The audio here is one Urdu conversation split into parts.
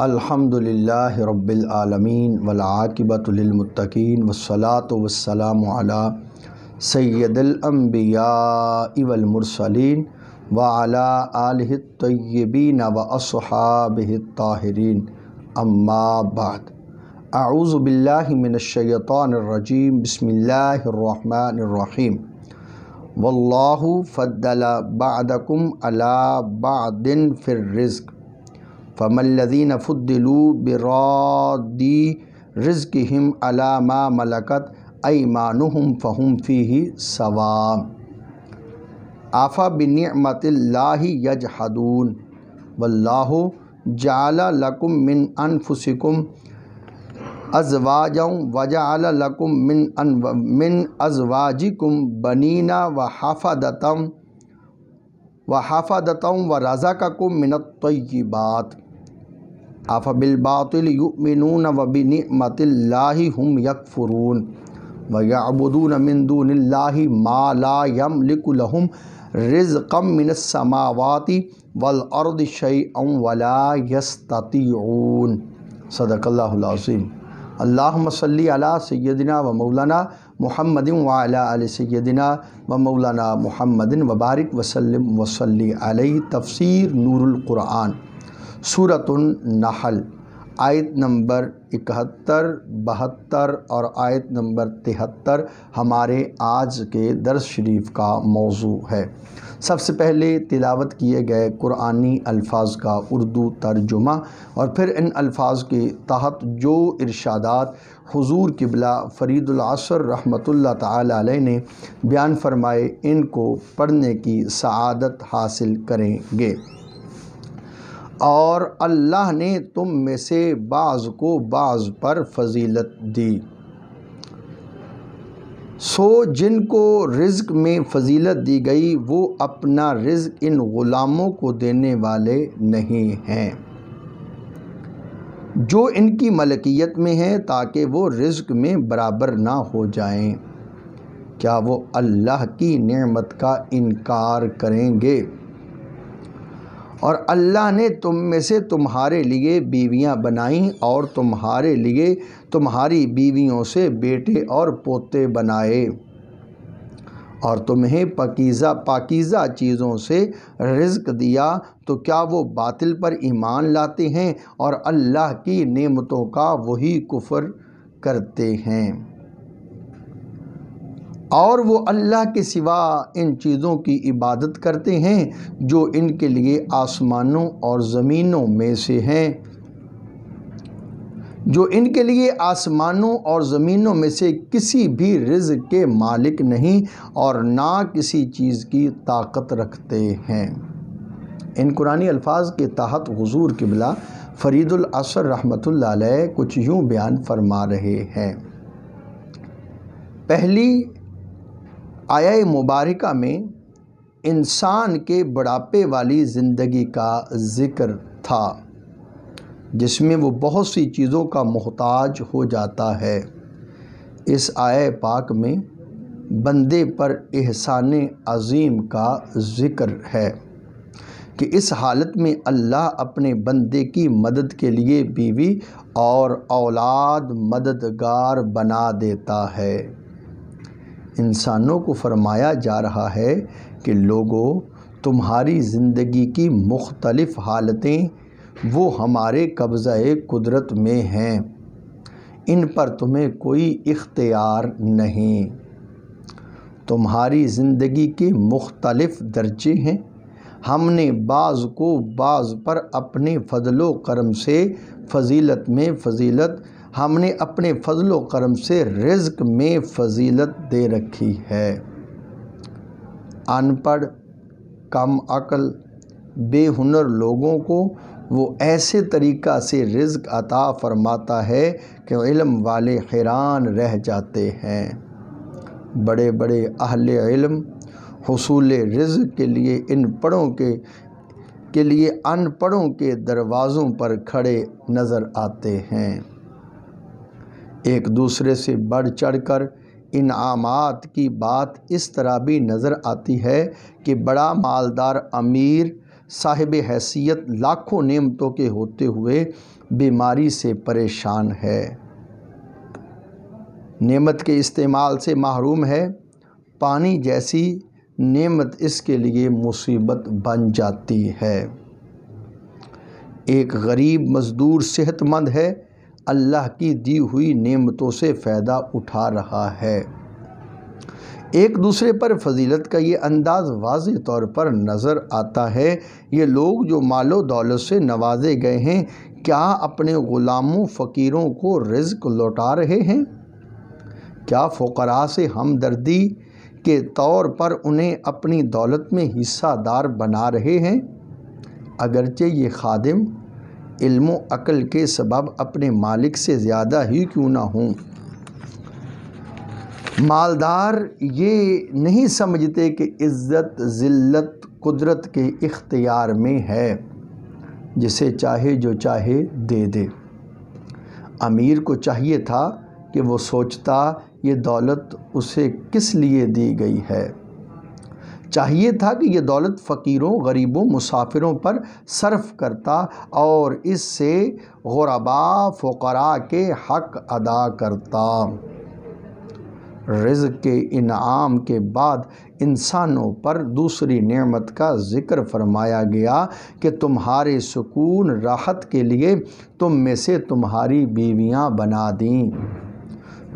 الحمدللہ رب العالمین والعاقبۃ للمتقین والصلاۃ والسلام علی سید الانبیاء والمرسلین وعلی آلہ الطیبین واصحابہ الطاہرین اما بعد۔ اعوذ باللہ من الشیطان الرجیم، بسم اللہ الرحمن الرحیم۔ واللہ فضل بعضکم علی بعض فی الرزق فَمَا الَّذِينَ فُضِّلُوا بِرَادِّ رِزْقِهِمْ عَلَى مَا مَلَكَتْ أَيْمَانُهُمْ فَهُمْ فِيهِ سَوَاءٌ أَفَبِنِعْمَةِ اللَّهِ يَجْحَدُونَ وَاللَّهُ جَعَلَ لَكُم مِّنْ أَنفُسِكُمْ أَزْوَاجًا وَجَعَلَ لَكُم مِّنْ أَزْوَاجِكُمْ بَنِينَ وَحَفَدَةً وَرَزَقَكُم مِّنَ الطَّيِّبَاتِ أَفَبِالْبَاطِلِ يُؤْمِنُونَ وَبِنِعْمَةِ اللَّهِ هُمْ يَكْفُرُونَ وَيَعْبُدُونَ مِن دُونِ اللَّهِ مَا لَا يَمْلِكُ لَهُمْ رِزْقًا مِّنَ السَّمَاوَاتِ وَالْأَرْضِ شَيْئًا وَلَا يَسْتَطِيعُونَ۔ صدق اللہ العظیم۔ اللہم صلی علی سیدنا و مولانا محمد وعلی آل سیدنا و مولانا محمد وبارک وسلم وصلی علیہ۔ تفسیر نور القرآن، سورۃ النحل، آیت نمبر 71، 72 اور آیت نمبر 73 ہمارے آج کے درس شریف کا موضوع ہے۔ سب سے پہلے تلاوت کیے گئے قرآنی الفاظ کا اردو ترجمہ اور پھر ان الفاظ کے تحت جو ارشادات حضور قبلہ فرید العصر رحمۃ اللہ تعالی علیہ نے بیان فرمائے، ان کو پڑھنے کی سعادت حاصل کریں گے۔ اور اللہ نے تم میں سے بعض کو بعض پر فضیلت دی، سو جن کو رزق میں فضیلت دی گئی وہ اپنا رزق ان غلاموں کو دینے والے نہیں ہیں جو ان کی ملکیت میں ہیں، تاکہ وہ رزق میں برابر نہ ہو جائیں۔ کیا وہ اللہ کی نعمت کا انکار کریں گے؟ اور اللہ نے تم میں سے تمہارے لیے بیویاں بنائیں اور تمہارے لیے تمہاری بیویوں سے بیٹے اور پوتے بنائے، اور تمہیں پاکیزہ چیزوں سے رزق دیا، تو کیا وہ باطل پر ایمان لاتے ہیں اور اللہ کی نعمتوں کا وہی کفر کرتے ہیں؟ اور وہ اللہ کے سوا ان چیزوں کی عبادت کرتے ہیں جو ان کے لیے آسمانوں اور زمینوں میں سے ہیں، جو ان کے لیے آسمانوں اور زمینوں میں سے کسی بھی رزق کے مالک نہیں اور نہ کسی چیز کی طاقت رکھتے ہیں۔ ان قرآنی الفاظ کے تحت حضور قبلہ فرید العصر رحمۃ اللہ علیہ کچھ یوں بیان فرما رہے ہیں۔ پہلی آیہ مبارکہ میں انسان کے بڑھاپے والی زندگی کا ذکر تھا، جس میں وہ بہت سی چیزوں کا محتاج ہو جاتا ہے۔ اس آیہ پاک میں بندے پر احسان عظیم کا ذکر ہے کہ اس حالت میں اللہ اپنے بندے کی مدد کے لیے بیوی اور اولاد مددگار بنا دیتا ہے۔ انسانوں کو فرمایا جا رہا ہے کہ لوگو، تمہاری زندگی کی مختلف حالتیں وہ ہمارے قبضہ قدرت میں ہیں، ان پر تمہیں کوئی اختیار نہیں۔ تمہاری زندگی کے مختلف درجے ہیں، ہم نے بعض کو بعض پر اپنے فضل و کرم سے فضیلت میں فضیلت، ہم نے اپنے فضل و کرم سے رزق میں فضیلت دے رکھی ہے۔ ان پڑھ، کم عقل، بے ہنر لوگوں کو وہ ایسے طریقہ سے رزق عطا فرماتا ہے کہ علم والے حیران رہ جاتے ہیں۔ بڑے بڑے اہل علم حصول رزق کے لیے ان پڑھوں کے دروازوں پر کھڑے نظر آتے ہیں۔ ایک دوسرے سے بڑھ چڑھ کر انعامات کی بات اس طرح بھی نظر آتی ہے کہ بڑا مالدار امیر صاحب حیثیت لاکھوں نعمتوں کے ہوتے ہوئے بیماری سے پریشان ہے، نعمت کے استعمال سے محروم ہے، پانی جیسی نعمت اس کے لیے مصیبت بن جاتی ہے۔ ایک غریب مزدور صحت مند ہے، اللہ کی دی ہوئی نعمتوں سے فائدہ اٹھا رہا ہے۔ ایک دوسرے پر فضیلت کا یہ انداز واضح طور پر نظر آتا ہے۔ یہ لوگ جو مال و دولت سے نوازے گئے ہیں، کیا اپنے غلاموں فقیروں کو رزق لوٹا رہے ہیں؟ کیا فقراء سے ہمدردی کے طور پر انہیں اپنی دولت میں حصہ دار بنا رہے ہیں؟ اگرچہ یہ خادم علم و عقل کے سبب اپنے مالک سے زیادہ ہی کیوں نہ ہوں۔ مالدار یہ نہیں سمجھتے کہ عزت ذلت قدرت کے اختیار میں ہے، جسے چاہے جو چاہے دے دے۔ امیر کو چاہیے تھا کہ وہ سوچتا یہ دولت اسے کس لیے دی گئی ہے، چاہیے تھا کہ یہ دولت فقیروں غریبوں مسافروں پر صرف کرتا اور اس سے غرباء فقراء کے حق ادا کرتا۔ رزق کے انعام کے بعد انسانوں پر دوسری نعمت کا ذکر فرمایا گیا کہ تمہارے سکون راحت کے لیے تم میں سے تمہاری بیویاں بنا دیں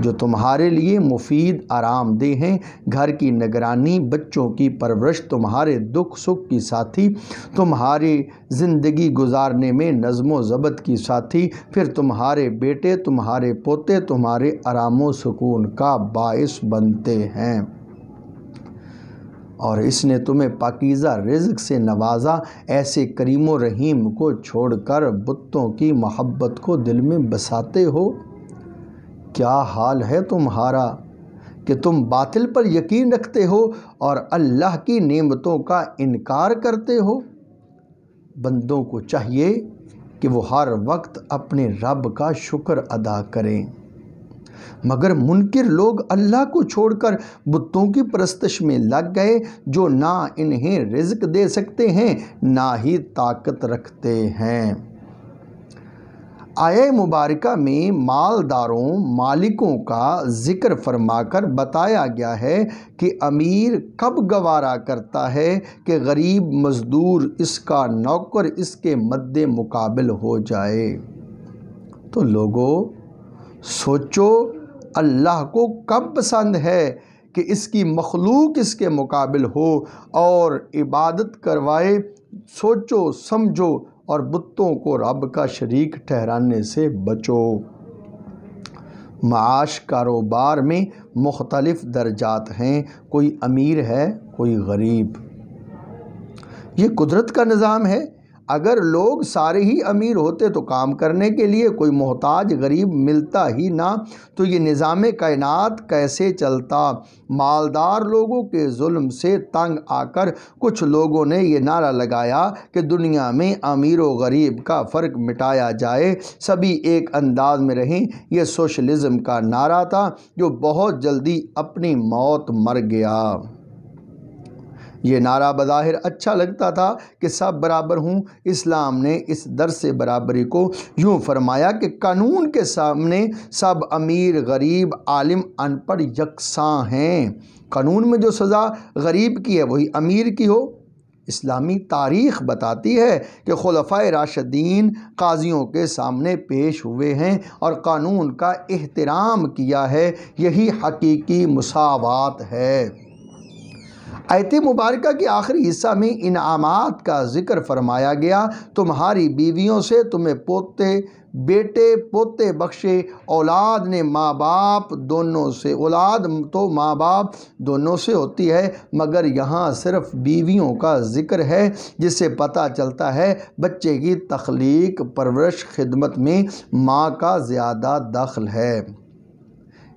جو تمہارے لیے مفید آرام دہ ہیں، گھر کی نگرانی بچوں کی پرورش تمہارے دکھ سکھ کی ساتھی، تمہاری زندگی گزارنے میں نظم و ضبط کی ساتھی، پھر تمہارے بیٹے تمہارے پوتے تمہارے آرام و سکون کا باعث بنتے ہیں، اور اس نے تمہیں پاکیزہ رزق سے نوازا۔ ایسے کریم و رحیم کو چھوڑ کر بتوں کی محبت کو دل میں بساتے ہو؟ کیا حال ہے تمہارا کہ تم باطل پر یقین رکھتے ہو اور اللہ کی نعمتوں کا انکار کرتے ہو؟ بندوں کو چاہیے کہ وہ ہر وقت اپنے رب کا شکر ادا کریں، مگر منکر لوگ اللہ کو چھوڑ کر بتوں کی پرستش میں لگ گئے جو نہ انہیں رزق دے سکتے ہیں نہ ہی طاقت رکھتے ہیں۔ آیہ مبارکہ میں مالداروں مالکوں کا ذکر فرما کر بتایا گیا ہے کہ امیر کب گوارا کرتا ہے کہ غریب مزدور اس کا نوکر اس کے مد مقابل ہو جائے۔ تو لوگوں سوچو، اللہ کو کب پسند ہے کہ اس کی مخلوق اس کے مقابل ہو اور عبادت کروائے؟ سوچو سمجھو اور بتوں کو رب کا شریک ٹھہرانے سے بچو۔ معاش کاروبار میں مختلف درجات ہیں، کوئی امیر ہے کوئی غریب، یہ قدرت کا نظام ہے۔ اگر لوگ سارے ہی امیر ہوتے تو کام کرنے کے لیے کوئی محتاج غریب ملتا ہی نہ، تو یہ نظام کائنات کیسے چلتا؟ مالدار لوگوں کے ظلم سے تنگ آ کر کچھ لوگوں نے یہ نعرہ لگایا کہ دنیا میں امیر و غریب کا فرق مٹایا جائے، سبھی ایک انداز میں رہیں۔ یہ سوشلزم کا نعرہ تھا جو بہت جلدی اپنی موت مر گیا۔ یہ نعرہ بظاہر اچھا لگتا تھا کہ سب برابر ہوں۔ اسلام نے اس درس برابری کو یوں فرمایا کہ قانون کے سامنے سب امیر غریب عالم ان پڑھ یکساں ہیں، قانون میں جو سزا غریب کی ہے وہی امیر کی ہو۔ اسلامی تاریخ بتاتی ہے کہ خلفائے راشدین قاضیوں کے سامنے پیش ہوئے ہیں اور قانون کا احترام کیا ہے، یہی حقیقی مساوات ہے۔ آیت مبارکہ کے آخری حصہ میں انعامات کا ذکر فرمایا گیا۔ تمہاری بیویوں سے تمہیں پوتے بیٹے پوتے بخشے، اولاد نے ماں باپ دونوں سے، اولاد تو ماں باپ دونوں سے ہوتی ہے، مگر یہاں صرف بیویوں کا ذکر ہے، جس سے پتہ چلتا ہے بچے کی تخلیق پرورش خدمت میں ماں کا زیادہ دخل ہے۔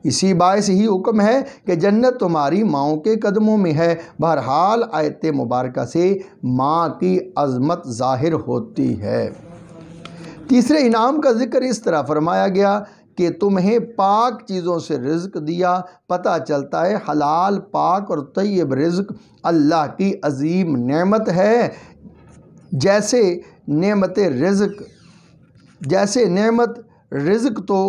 اسی باعث ہی حکم ہے کہ جنت تمہاری ماؤں کے قدموں میں ہے۔ بہرحال آیت مبارکہ سے ماں کی عظمت ظاہر ہوتی ہے۔ تیسرے انعام کا ذکر اس طرح فرمایا گیا کہ تمہیں پاک چیزوں سے رزق دیا۔ پتہ چلتا ہے حلال پاک اور طیب رزق اللہ کی عظیم نعمت ہے۔ جیسے نعمت رزق تو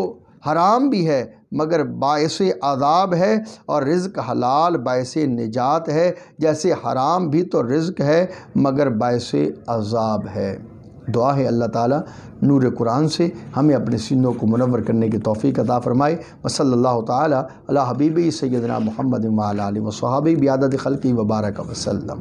حرام بھی ہے مگر باعث عذاب ہے، اور رزق حلال باعث نجات ہے، جیسے حرام بھی تو رزق ہے مگر باعث عذاب ہے۔ دعا ہے اللہ تعالیٰ نور قرآن سے ہمیں اپنے سینوں کو منور کرنے کی توفیق عطا فرمائے۔ وصلی اللہ تعالیٰ علی حبیبی سیدنا محمد وعلی آلہ وصحبہ بعدد خلقہ وبارک وسلم۔